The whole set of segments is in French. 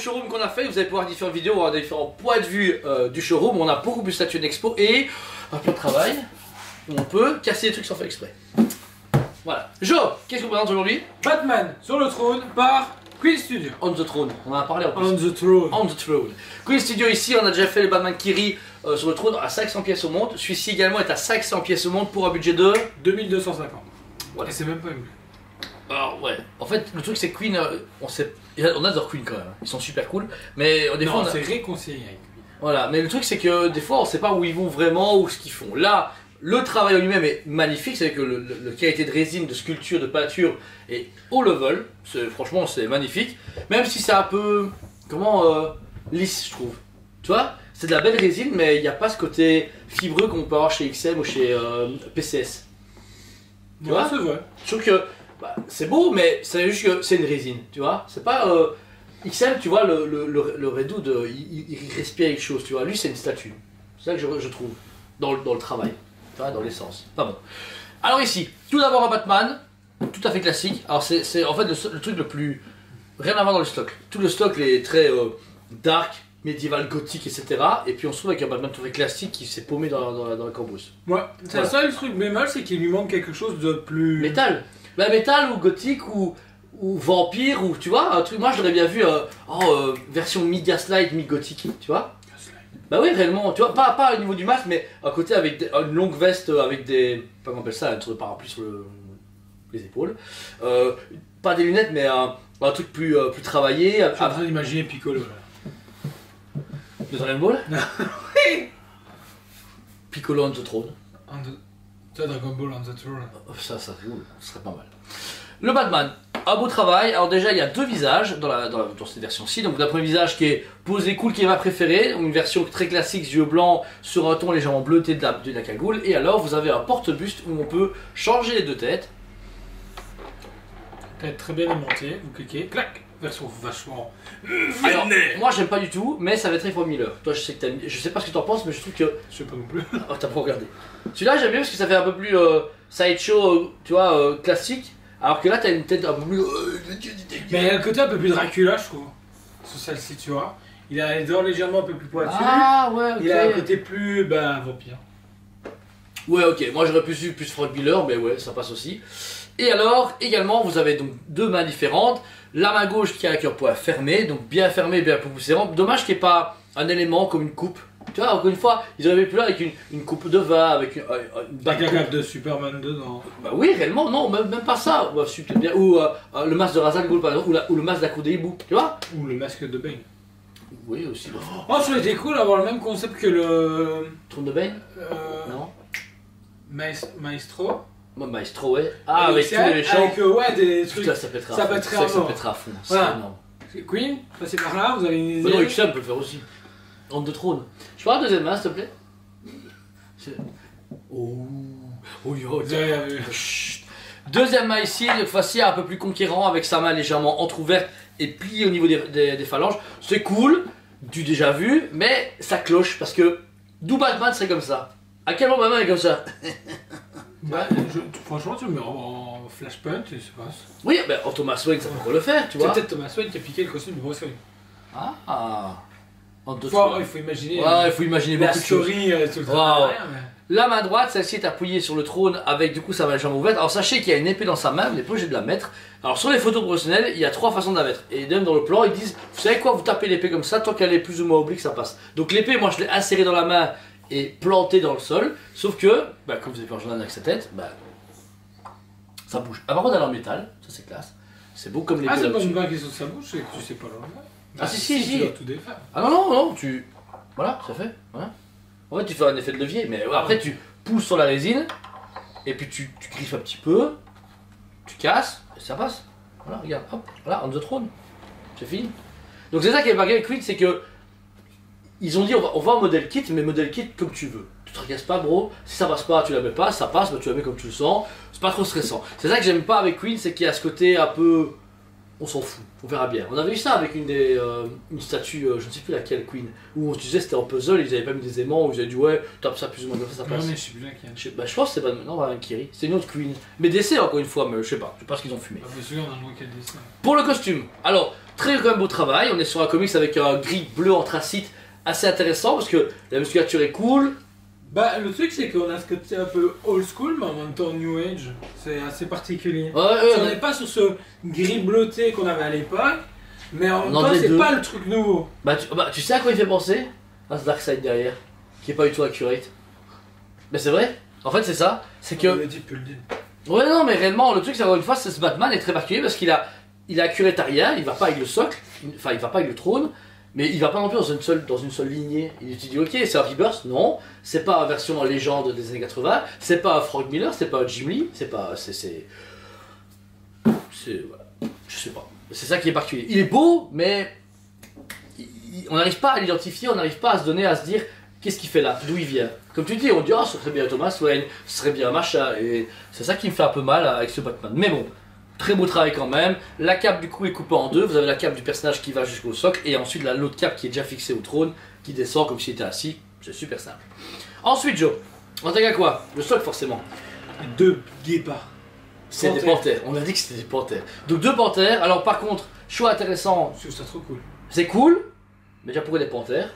showroom qu'on a fait, vous allez pouvoir différentes vidéos, avoir différents points de vue du showroom. On a beaucoup plus statué d'expo et un peu de travail où on peut casser des trucs sans faire exprès. Voilà. Jo, qu'est-ce qu'on présente aujourd'hui? Batman sur le trône par Queen Studio. On the Throne, on en a parlé en plus. On the Throne. On the Throne. Queen Studio ici, on a déjà fait le Batman Kiri sur le trône à 500 pièces au monde. Celui-ci également est à 500 pièces au monde pour un budget de 2250. Voilà. Et c'est même pas une. Alors ouais, en fait le truc c'est Queen, on adore Queen quand même, ils sont super cool, mais des fois Non, on a... c'est réconcilié avec Queen. Voilà, mais le truc c'est que des fois on sait pas où ils vont vraiment ou ce qu'ils font. Là, le travail en lui-même est magnifique, c'est que le qualité de résine, de sculpture, de peinture est au level, franchement c'est magnifique, même si c'est un peu, lisse je trouve, tu vois, c'est de la belle résine mais il n'y a pas ce côté fibreux qu'on peut avoir chez XM ou chez PCS. Tu vois, c'est vrai. je trouve que bah, c'est beau, mais c'est juste que c'est une résine, tu vois. C'est pas XM, tu vois, le Redoute, il respire quelque chose, tu vois. Lui, c'est une statue. C'est ça que je trouve dans le travail, tu vois, dans l'essence. Pas bon. Alors ici, tout d'abord un Batman, tout à fait classique. Alors c'est en fait le truc le plus rien à voir dans le stock. Tout le stock est très dark, médiéval, gothique, etc. Et puis on se trouve avec un Batman tout à fait classique qui s'est paumé dans la cambrousse. Ouais, c'est Voilà. ça le truc bémol, c'est qu'il lui manque quelque chose de plus. Métal. Bah, métal ou gothique ou vampire ou tu vois, un truc, moi je l'aurais bien vu version mi-gaslight, mi-gothique, tu vois. Bah oui, réellement, tu vois, pas au niveau du masque, mais à côté avec une longue veste avec des. Comment on appelle ça, une sorte de parapluie sur les épaules. Pas des lunettes, mais un truc plus travaillé. Je suis en train d'imaginer Piccolo là. De Dragon Ball Oui. Piccolo on the Throne. Tu as Dragon Ball on the Throne. Ça serait pas mal. Le Batman, un beau travail. Alors déjà il y a deux visages dans cette version-ci. Donc le premier visage qui est posé cool, qui est ma préférée. Une version très classique, yeux blancs sur un ton légèrement bleuté de la cagoule. Et alors vous avez un porte-buste où on peut changer les deux têtes. Tête très bien aimantée, vous cliquez, clac. Version vachement. Alors, moi j'aime pas du tout, mais ça va être très Frank Miller. Toi je sais que t'aimes, je sais pas ce que t'en penses, mais je trouve que... Je sais pas non plus. Oh, t'as pas regardé. Celui-là j'aime bien parce que ça fait un peu plus sideshow, tu vois, classique. Alors que là t'as une tête un peu plus... Mais il y a un côté un peu plus Dracula, je trouve. Sur celle-ci, tu vois. Il a les dents légèrement un peu plus pointues. Ah ouais, ok. Il a un côté plus. Vampire. Ouais, ok. Moi j'aurais plus vu plus Frank Miller, mais ouais, ça passe aussi. Et alors, également, vous avez donc deux mains différentes. La main gauche qui a un cœur poing fermé, donc bien fermé, bien poussiérant. Dommage qu'il n'y ait pas un élément comme une coupe. Tu vois, encore une fois, ils auraient pu là avec une coupe de vin, avec une Avec la cape de Superman dedans. Bah oui, réellement, non, même pas ça. Bah, super bien. Ou le masque de Ra's al Ghul, par exemple, ou le masque d'Aku des hiboux, tu vois. Ou le masque de Bane. Oui, aussi. Oh, ça aurait été cool d'avoir le même concept que le. Trône de Bane Non. Maestro. Moi, Maestro, ouais. Ah, avec tous les méchants. Avec ouais, des trucs. Putain, ça pètera ça à fond. pèterait Ça, à ça mort. pètera à fond. C'est Voilà. énorme. Queen, passez par là, vous avez une Mais non, idée. XM peut le faire aussi. Honte de trône. Je parle deuxième main, s'il te plaît. Oh, oh yo, Vous avez vu. Chut. Deuxième main ici, cette fois-ci un peu plus conquérant avec sa main légèrement entrouverte et pliée au niveau des phalanges. C'est cool, du déjà vu, mais ça cloche parce que d'où Batman serait comme ça. À quel moment Batman est comme ça? Franchement, tu me mets en flashpoint et ça passe. Oui, ben en Thomas Wayne ça pourrait le faire, tu C'est vois. peut-être Thomas Wayne qui a piqué le costume de Bruce Wayne. Ah, en deux Il faut imaginer. Ouais, il faut imaginer la beaucoup de choses. story, tout le Wow. temps derrière, mais- La main droite, celle-ci est appuyée sur le trône avec du coup sa main légèrement ouverte. Alors sachez qu'il y a une épée dans sa main, mais pas obligé de la mettre. Alors sur les photos professionnelles, il y a trois façons de la mettre. Et même dans le plan, ils disent, vous savez quoi, vous tapez l'épée comme ça, tant qu'elle est plus ou moins oblique, ça passe. Donc l'épée, moi je l'ai insérée dans la main et plantée dans le sol. Sauf que, bah, comme vous avez pu en journal avec sa tête, bah, ça bouge. Ah, par contre, elle est en métal, ça c'est classe. C'est beau comme l'épée. Ah, c'est pas là-dessus. une bague qui est sur sa bouche, c'est que tu sais pas l'enlever. Ah, si. Tu dois tout défaire. Ah non, non, non, tu... Voilà, ça fait. Voilà. En fait, tu fais un effet de levier, mais après tu pousses sur la résine, et puis tu griffes un petit peu, tu casses, et ça passe. Voilà, regarde, hop, voilà, on the throne. C'est fini. Donc c'est ça qui est marqué avec Queen, c'est que... Ils ont dit, on va en modèle kit, mais modèle kit comme tu veux. Tu te tracasses pas, bro. Si ça passe pas, tu la mets pas. Si ça passe, bah, tu la mets comme tu le sens. C'est pas trop stressant. C'est ça que j'aime pas avec Queen, c'est qu'il y a ce côté un peu... On s'en fout, on verra bien. On avait eu ça avec une statue, je ne sais plus laquelle, Queen, où on se disait c'était en puzzle, ils avaient pas mis des aimants, où ils avaient dit ouais, tape ça plus ou moins comme ça Non, passe. mais je sais plus laquelle. Je pense que c'est pas non, un Kiri, c'est une autre Queen. Mais DC encore une fois, mais je sais pas ce qu'ils ont fumé. Ah, mais celui-là, on a le droit qu'elle dessin. Pour le costume, alors très quand même beau travail. On est sur un comics avec un gris bleu anthracite assez intéressant parce que la musculature est cool. Bah, le truc, c'est qu'on a ce côté un peu old school, mais en même temps new age. C'est assez particulier. Ouais, On n'est pas sur ce gris bleuté qu'on avait à l'époque, mais en même temps, c'est pas le truc nouveau. Bah, tu sais à quoi il fait penser? Ah, ce Darkseid derrière, qui est pas du tout accurate. Mais c'est vrai, en fait c'est ça, c'est que... On l'a dit depuis le début. Ouais non mais réellement le truc c'est encore une fois ce Batman est très particulier parce qu'il a accurate à rien, il va pas avec le socle, enfin il va pas avec le trône, mais il va pas non plus dans une seule lignée. Il te dit ok c'est un Rebirth, non, c'est pas une version en légende des années 80, c'est pas un Frank Miller, c'est pas un Jim Lee, c'est pas... voilà, je sais pas. C'est ça qui est particulier. Il est beau mais on n'arrive pas à l'identifier, on n'arrive pas à se donner, à se dire qu'est-ce qu'il fait là, d'où il vient. Comme tu dis, on dit, oh, ce serait bien Thomas Wayne, ce serait bien machin, et c'est ça qui me fait un peu mal avec ce Batman. Mais bon, très beau travail quand même. La cape du coup est coupée en deux, vous avez la cape du personnage qui va jusqu'au socle, et ensuite l'autre cape qui est déjà fixée au trône, qui descend comme s'il était assis, c'est super simple. Ensuite Joe, on attaque à quoi? Le socle forcément. 2 guépards. C'est des panthères, on a dit que c'était des panthères. Donc 2 panthères, alors par contre, choix intéressant. Je trouve ça trop cool. C'est cool, mais déjà pourquoi des panthères?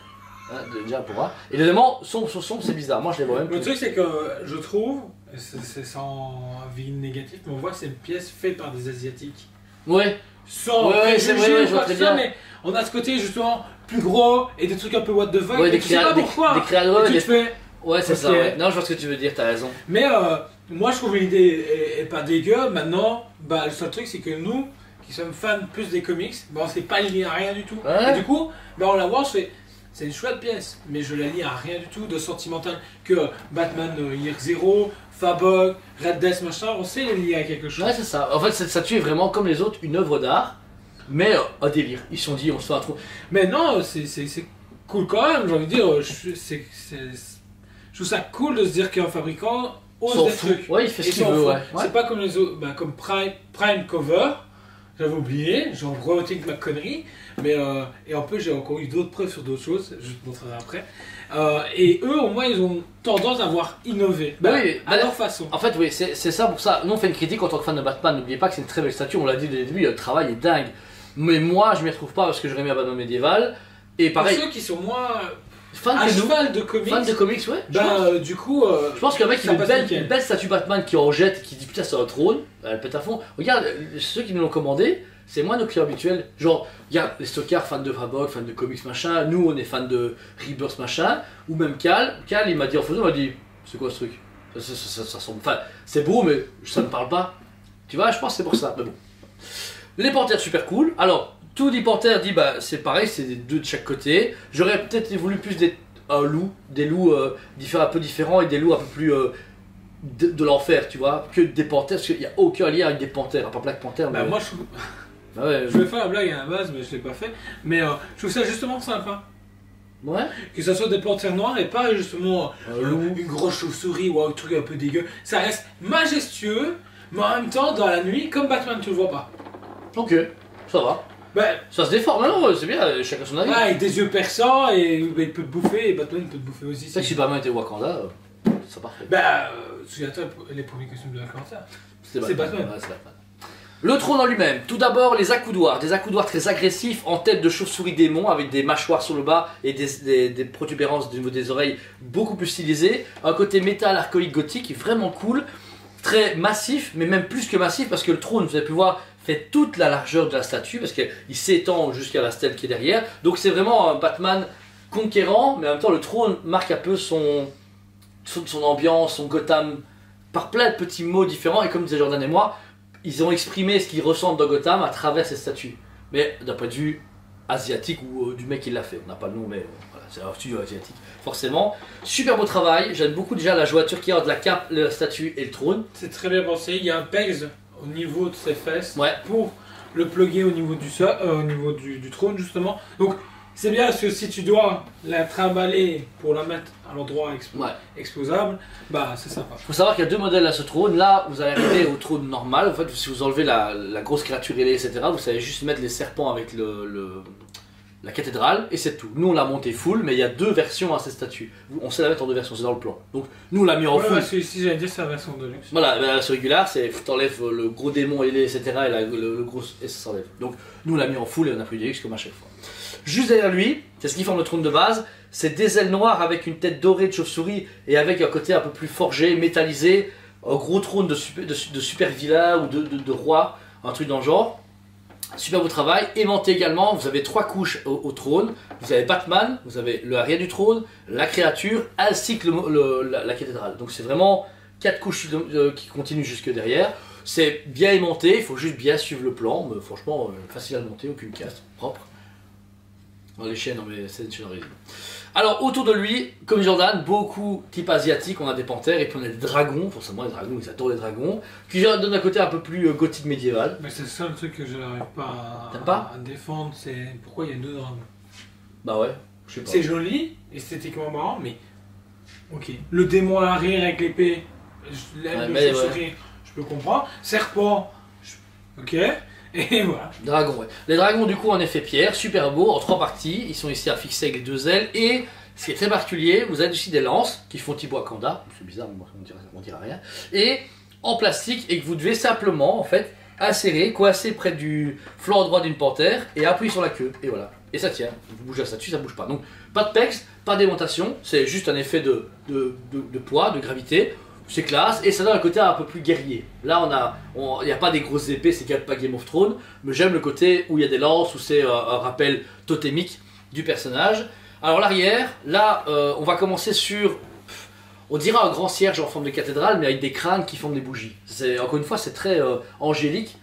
Déjà pourra. Et deuxièmement, son c'est bizarre, moi je les vois même Le plus. truc c'est que je trouve, c'est sans avis négatif, mais on voit que c'est une pièce faite par des Asiatiques. Ouais. Sans Ouais, c'est vrai, préjugés je ou vois quoi que très ce soit, bien. mais on a ce côté justement plus gros et des trucs un peu what the fuck, Ouais, et tu sais pas pourquoi. des créateurs, Et tu te fais... Ouais, c'est Ok. ça, ouais. Non, je vois ce que tu veux dire, t'as raison. Mais moi je trouve l'idée est pas dégueu. Maintenant, bah, le seul truc c'est que nous, qui sommes fans plus des comics, bah, on s'est pas lié à rien du tout. Ouais. Et du coup, bah, on la voit, on se fait... C'est une chouette pièce, mais je la lis à rien du tout de sentimental que Batman Year Zero, Fabok, Red Death, machin, on sait les lier à quelque chose. Ouais, c'est ça. En fait, cette statue est vraiment comme les autres, une œuvre d'art, mais un délire. Ils se sont dit, on se fait un trou. Mais non, c'est cool quand même, j'ai envie de dire, je trouve ça cool de se dire qu'un fabricant ose S'en des fout. trucs. Ouais, il fait Et ce qu'il s'en veut, fout. ouais. C'est pas comme les autres, bah, comme Prime Cover, j'avais oublié, j'ai revoté ma connerie, mais et en plus j'ai encore eu d'autres preuves sur d'autres choses, je te montrerai après. Et eux au moins ils ont tendance à avoir innové, bah, Oui, à leur façon. En fait, oui, c'est ça pour ça. Nous, on fait une critique en tant que fan de Batman. N'oubliez pas que c'est une très belle statue, on l'a dit dès le début, le travail est dingue. Mais moi, je m'y retrouve pas parce que j'aurais aimé un Batman médiéval. Et Pour pareil, ceux qui sont moins fan à que nous, cheval de comics, fan de comics, ouais. bah, du coup, Je pense qu'un mec qui ça veut passe nickel. une belle statue Batman qui en jette, qui dit putain c'est un trône, elle pète à fond. Regarde, ceux qui nous l'ont commandé, c'est moi nos clients habituels. Genre, regarde, les stockards fans de Fabok, fans de comics machin, nous on est fans de Rebirth machin, ou même Cal il m'a dit en photo, il m'a dit c'est quoi ce truc ça semble. Enfin, c'est beau mais ça me parle pas. Tu vois, je pense que c'est pour ça. Mais bon. Les panthères super cool. Alors, tout dit panthère dit bah c'est pareil, c'est des 2 de chaque côté. J'aurais peut-être voulu plus des loups un peu différents et des loups un peu plus de l'enfer, tu vois, que des panthères, parce qu'il n'y a aucun lien avec des panthères, à part Black Panther. bah, Mais... moi Bah ouais, je voulais faire la blague à la base, mais je l'ai pas fait. Mais je trouve ça justement sympa. ouais. Que ça soit des panthères noires et pas justement loup. une grosse chauve-souris ou un truc un peu dégueu. Ça reste majestueux, mais en même temps, dans la nuit, comme Batman, tu le vois pas. Ok, ça va. Bah, Ça se déforme, non, c'est bien, chacun son avis. ouais, avec des yeux perçants et bah, il peut te bouffer et Batman il peut te bouffer aussi. C'est vrai que si Batman était Wakanda, c'est parfait. Bah, souviens-toi les premiers costumes de la Panther. C'est Batman. Ouais, c'est Batman. Le trône en lui-même. Tout d'abord, les accoudoirs. Des accoudoirs très agressifs en tête de chauve-souris démon avec des mâchoires sur le bas et des protubérances au niveau des oreilles beaucoup plus stylisées. Un côté métal archaïque gothique vraiment cool. Très massif, mais même plus que massif parce que le trône, vous avez pu voir, fait toute la largeur de la statue parce qu'il s'étend jusqu'à la stèle qui est derrière. Donc c'est vraiment un Batman conquérant, mais en même temps le trône marque un peu son ambiance, son Gotham par plein de petits mots différents. Et comme disait Jordan et moi, ils ont exprimé ce qu'ils ressentent dans Gotham à travers ces statues. Mais d'un point de vue asiatique ou du mec qui l'a fait, on n'a pas le nom, mais voilà, c'est un studio asiatique. Forcément, super beau travail. J'aime beaucoup déjà la jointure qu'il y a entre la cape, la statue et le trône. C'est très bien pensé. Il y a un pegs au niveau de ses fesses Ouais. pour le plugger au niveau du trône justement. Donc c'est bien parce que si tu dois la trimballer pour la mettre à l'endroit Ouais. exposable, bah c'est sympa. Il faut savoir qu'il y a 2 modèles à ce trône. Là, vous allez arriver au trône normal. En fait, si vous enlevez la grosse créature ailée, etc., vous savez juste mettre les serpents avec la cathédrale, et c'est tout. Nous on l'a monté full, mais il y a 2 versions à cette statue. On sait la mettre en 2 versions, c'est dans le plan. Donc nous on l'a mis en full. Celui-ci, j'allais dire, c'est la version de luxe. Voilà, la version régulière, c'est t'enlèves le gros démon ailé, etc. et le gros et ça s'enlève. Donc nous on l'a mis en full et on a pris du luxe comme à chaque fois. Juste derrière lui, c'est ce qui forme le trône de base, c'est des ailes noires avec une tête dorée de chauve-souris et avec un côté un peu plus forgé, métallisé, un gros trône de super vilain ou de roi, un truc dans le genre. Super beau travail, aimanté également, vous avez 3 couches au trône, vous avez Batman, vous avez le arrière du trône, la créature, ainsi que la cathédrale. Donc c'est vraiment 4 couches qui continuent jusque derrière. C'est bien aimanté, il faut juste bien suivre le plan, mais franchement facile à monter, aucune casse, propre. Dans les chaînes, non mais c'est une chaîne en résine. Alors autour de lui, comme Jordan, beaucoup type asiatique, on a des panthères et puis on a des dragons, forcément les dragons, ils adorent les dragons, qui donnent un côté un peu plus gothique médiéval. Mais c'est le seul truc que je n'arrive pas à défendre, c'est pourquoi il y a 2 dragons. Bah ouais, je sais pas. C'est joli, esthétiquement marrant, mais ok. Le démon à l'arrière avec l'épée, je peux comprendre. Serpent, ok. Et voilà. Dragons, ouais. Les dragons, du coup, en effet pierre, super beau, en 3 parties. Ils sont ici affixés avec les 2 ailes. Et ce qui est très particulier, vous avez aussi des lances qui font type Wakanda. C'est bizarre, mais on dira rien. Et en plastique, et que vous devez simplement, en fait, insérer, coincer près du flanc droit d'une panthère et appuyer sur la queue. Et voilà. Et ça tient. Vous bougez la statue, ça bouge pas. Donc, pas de pex, pas d'aimantation. C'est juste un effet de poids, de gravité. C'est classe et ça donne un côté un peu plus guerrier. Là, il n'y a pas des grosses épées, c'est pas Game of Thrones, mais j'aime le côté où il y a des lances, où c'est un rappel totémique du personnage. Alors l'arrière, là, on va commencer sur, on dirait un grand cierge en forme de cathédrale, mais avec des crânes qui forment des bougies. Encore une fois, c'est très angélique,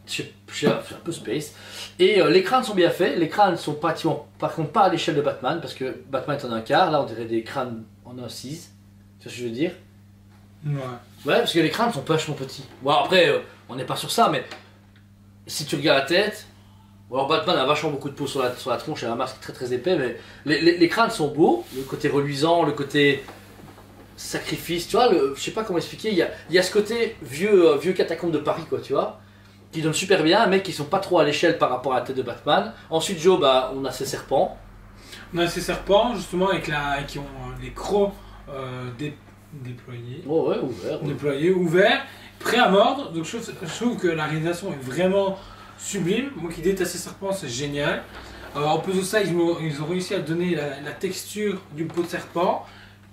c'est un peu space. Et les crânes sont bien faits, les crânes sont pratiquement, par contre pas à l'échelle de Batman, parce que Batman est en 1/4, là on dirait des crânes en 1/6, c'est ce que je veux dire. Ouais, parce que les crânes sont vachement petits. Bon, après, on n'est pas sur ça, mais si tu regardes la tête, alors Batman a vachement beaucoup de peau sur la tronche et un masque très très épais, mais les crânes sont beaux, le côté reluisant, le côté sacrifice, tu vois, je sais pas comment expliquer, il y a ce côté vieux catacombe de Paris, quoi, tu vois, qui donne super bien, mais qui sont pas trop à l'échelle par rapport à la tête de Batman. Ensuite, Joe, bah, on a ses serpents. On a ces serpents, justement, qui ont les crocs déployés. Oh ouais, ouvert. Ouais. Déployés, ouverts, prêts à mordre. Donc je trouve que la réalisation est vraiment sublime. Moi qui déteste ces serpents, c'est génial. En plus de ça, ils ont réussi à donner la texture d'une peau de serpent.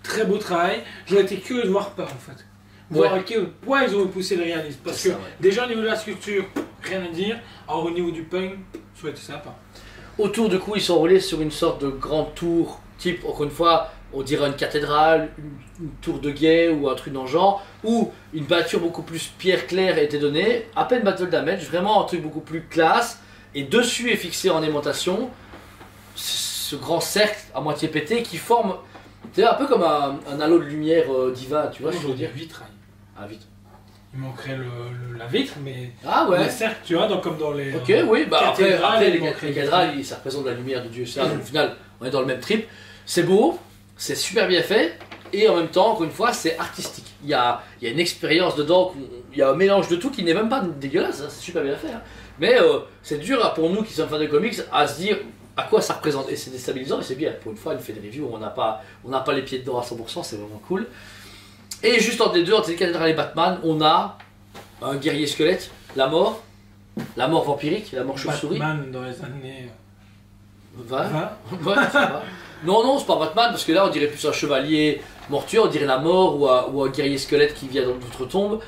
Très beau travail. J'aurais été curieux de voir peur en fait. Voir à quel point ils ont poussé le réalisme. Parce que déjà au niveau de la sculpture, rien à dire. Alors au niveau du pain, ça aurait été sympa. Autour du coup, ils sont roulés sur une sorte de grande tour, type, encore une fois, on dirait une cathédrale, une tour de guet ou un truc dans le genre, où une peinture beaucoup plus pierre claire a été donnée, à peine battle damage, vraiment un truc beaucoup plus classe, et dessus est fixé en aimantation ce grand cercle à moitié pété qui forme, c'est un peu comme un halo de lumière divin, tu vois ce que je veux dire. Vitrail. Ah, vite. Il manquerait la vitre, mais ah ouais. Le cercle, tu vois, donc comme dans les. Ok, oui, bah après les cathédrales, ça représente la lumière de Dieu, ça. Donc, au final, on est dans le même trip. C'est beau, c'est super bien fait, et en même temps, encore une fois, c'est artistique. Il y a une expérience dedans, il y a un mélange de tout qui n'est même pas dégueulasse, hein, c'est super bien fait. Hein. Mais c'est dur pour nous qui sommes fans de comics à se dire à quoi ça représente. Et c'est déstabilisant, mais c'est bien. Pour une fois, il fait des reviews où on n'a pas les pieds dedans à 100%, c'est vraiment cool. Et juste entre les deux, entre les cathédrales et Batman, on a un guerrier squelette, la mort vampirique, la mort chauve-souris. Batman dans les années 20. Ouais, ça va. Non, c'est pas Batman, parce que là on dirait plus un chevalier mortuaire, on dirait la mort ou un guerrier squelette qui vient d'autres tombes.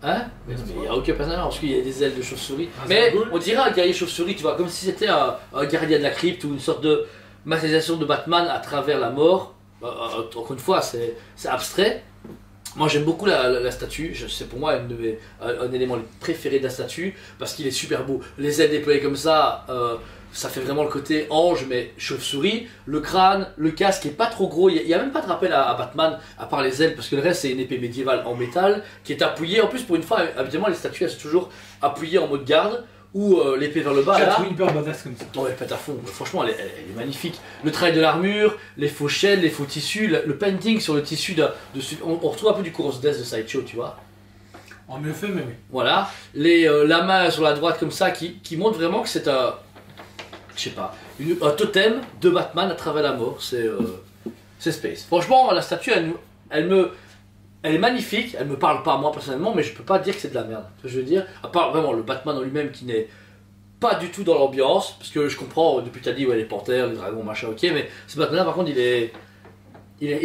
Hein? Mais il n'y a aucun personnage parce qu'il y a des ailes de chauve-souris. Mais on dirait un guerrier chauve-souris, tu vois, comme si c'était un gardien de la crypte ou une sorte de matérialisation de Batman à travers la mort. Encore une fois, c'est abstrait. Moi j'aime beaucoup la statue, c'est pour moi un élément préféré de la statue parce qu'il est super beau. Les ailes déployées comme ça, ça fait vraiment le côté ange mais chauve-souris. Le crâne, le casque est pas trop gros, il n'y a même pas de rappel à Batman à part les ailes parce que le reste c'est une épée médiévale en métal qui est appuyée. En plus pour une fois, habituellement les statues elles sont toujours appuyées en mode garde ou l'épée vers le bas. J'ai trouvé une peur badass comme ça. Ouais, pète à fond. Franchement, elle est magnifique. Le travail de l'armure, les faux chaînes, les faux tissus, le painting sur le tissu on retrouve un peu du Kuros Death de Sideshow, tu vois. En mieux fait, mais oui. Voilà. La main sur la droite comme ça qui montre vraiment que c'est un. je sais pas, un totem de Batman à travers la mort, c'est space. Franchement, la statue, elle est magnifique, elle me parle pas moi personnellement, mais je peux pas dire que c'est de la merde. Je veux dire, à part vraiment le Batman en lui-même qui n'est pas du tout dans l'ambiance, parce que je comprends, depuis que tu as dit, ouais, les panthères, les dragons, machin, ok, mais ce Batman-là, par contre, il est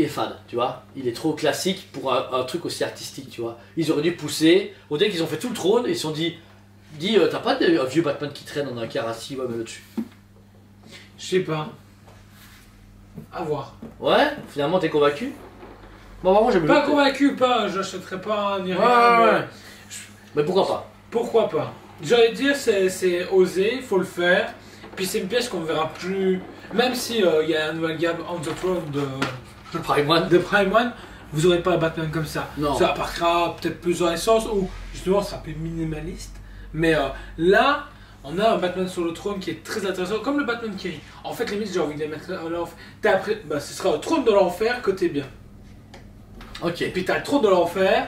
fade, tu vois. Il est trop classique pour un truc aussi artistique, tu vois. Ils auraient dû pousser, au dès qu'ils ont fait tout le trône, ils se sont dit, t'as pas un vieux Batman qui traîne dans un car assis, ouais, mais là-dessus. Je sais pas. À voir. Ouais, finalement, t'es convaincu? Bon, vraiment, j'aime Pas convaincu, j'achèterai pas ni rien. Ouais. Mais pourquoi pas? Pourquoi pas? J'allais dire, c'est osé, il faut le faire. Puis c'est une pièce qu'on verra plus. Même si il y a un nouvel gamme On the Throne de Prime One, vous aurez pas un Batman comme ça. Non. Ça appartira peut-être plus dans l'essence ou justement ça sera plus minimaliste. Mais là, on a un Batman sur le trône qui est très intéressant, comme le Batman qui rit. En fait, limite, j'ai envie de les mettre à l'enfer. Ce sera un trône de l'enfer côté bien. Ok. Et puis t'as le trône de l'enfer.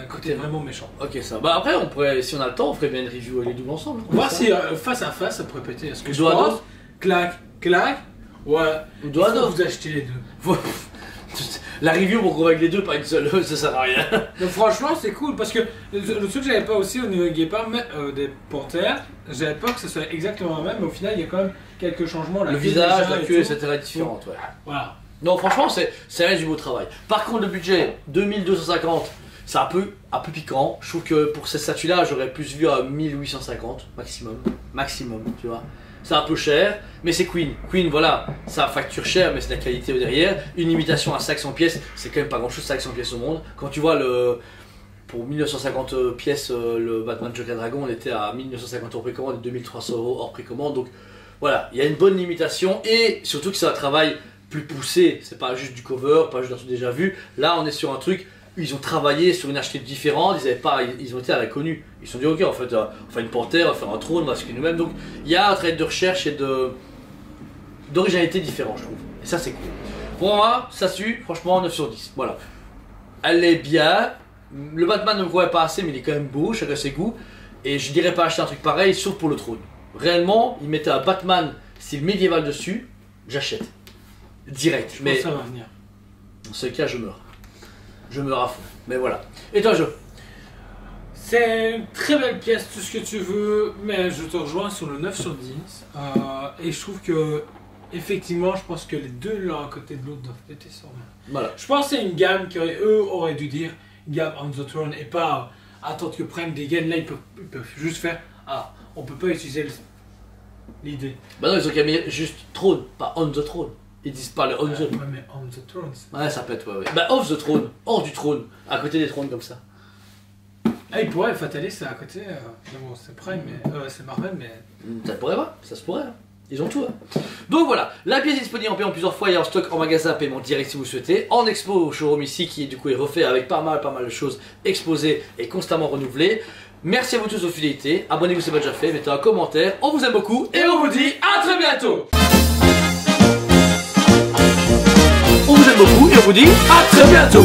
Côté vraiment méchant. Ok, ça. Bah après, on pourrait, si on a le temps, on ferait bien une review les deux ensemble. On va voir si face à face ça pourrait péter. Est-ce que Dos à dos. Clac, ouais. Ou dos à dos. Vous achetez les deux. La review pour convaincre les deux, pas une seule, ça sert à rien. Donc franchement, c'est cool parce que le truc que j'avais pas aussi au niveau des guépards, des panthères, j'avais peur que ce soit exactement le même, mais au final, il y a quand même quelques changements. Le visage, la queue, etc. est différente, ouais. Voilà. Non, franchement, c'est rien du beau travail. Par contre, le budget, 2250. C'est un peu piquant. Je trouve que pour cette statue-là, j'aurais plus vu à 1850 maximum, tu vois. C'est un peu cher, mais c'est Queen. Queen, voilà, ça facture cher, mais c'est la qualité derrière. Une imitation à 500 pièces, c'est quand même pas grand-chose, 500 pièces au monde. Quand tu vois pour 1950 pièces, le Batman Joker Dragon, on était à 1950 hors précommande et 2300 € hors précommande. Donc voilà, il y a une bonne imitation et surtout que c'est un travail plus poussé. C'est pas juste du cover, pas juste un truc déjà vu. Là, on est sur un truc. Ils ont travaillé sur une architecture différente, ils ont été à la connue. Ils se sont dit ok, en fait, on va faire une panthère, on va faire un trône, on va s'occuper nous-mêmes. Donc il y a un travail de recherche et d'originalité différent, je trouve. Et ça c'est cool. Pour moi, ça suit, franchement 9 sur 10. Voilà. Elle est bien. Le Batman ne me voit pas assez, mais il est quand même beau, chacun ses goûts. Et je dirais pas acheter un truc pareil, sauf pour le trône. Réellement, ils mettaient un Batman style médiéval dessus, j'achète. Direct. Je pense que ça va venir. Dans ce cas, je meurs. Je meurs à fond. Mais voilà. Et toi, Jo? C'est une très belle pièce, tout ce que tu veux, mais je te rejoins sur le 9 sur 10. Et je trouve que, effectivement, je pense que les deux l'un à côté de l'autre doivent péter sur main. Voilà. Je pense que c'est une gamme qu'eux auraient dû dire gamme On the Throne et pas attendre que Prime dégaine. Là, ils peuvent juste faire on peut pas utiliser l'idée. Bah non, ils ont qu'à mettre juste Throne, pas On the Throne. Ils disent pas le On the. Ouais, mais On the Throne. Ouais, ça pète, ouais. Bah, off the Throne, hors du trône, à côté des trônes comme ça. Ah, il pourrait, Fatalis, c'est à côté. Bon, c'est Prime, mais. C'est Marvel, mais. Ça pourrait pas, ça se pourrait. Hein. Ils ont tout. Hein. Donc voilà, la pièce est disponible en plusieurs fois, il y a en stock en magasin, paiement direct si vous souhaitez. En expo au showroom ici, qui du coup est refait avec pas mal de choses exposées et constamment renouvelées. Merci à vous tous de votre fidélité, abonnez-vous si ce n'est pas déjà fait, mettez un commentaire, on vous aime beaucoup et on vous dit à très bientôt. On vous aime beaucoup et on vous dit à très bientôt.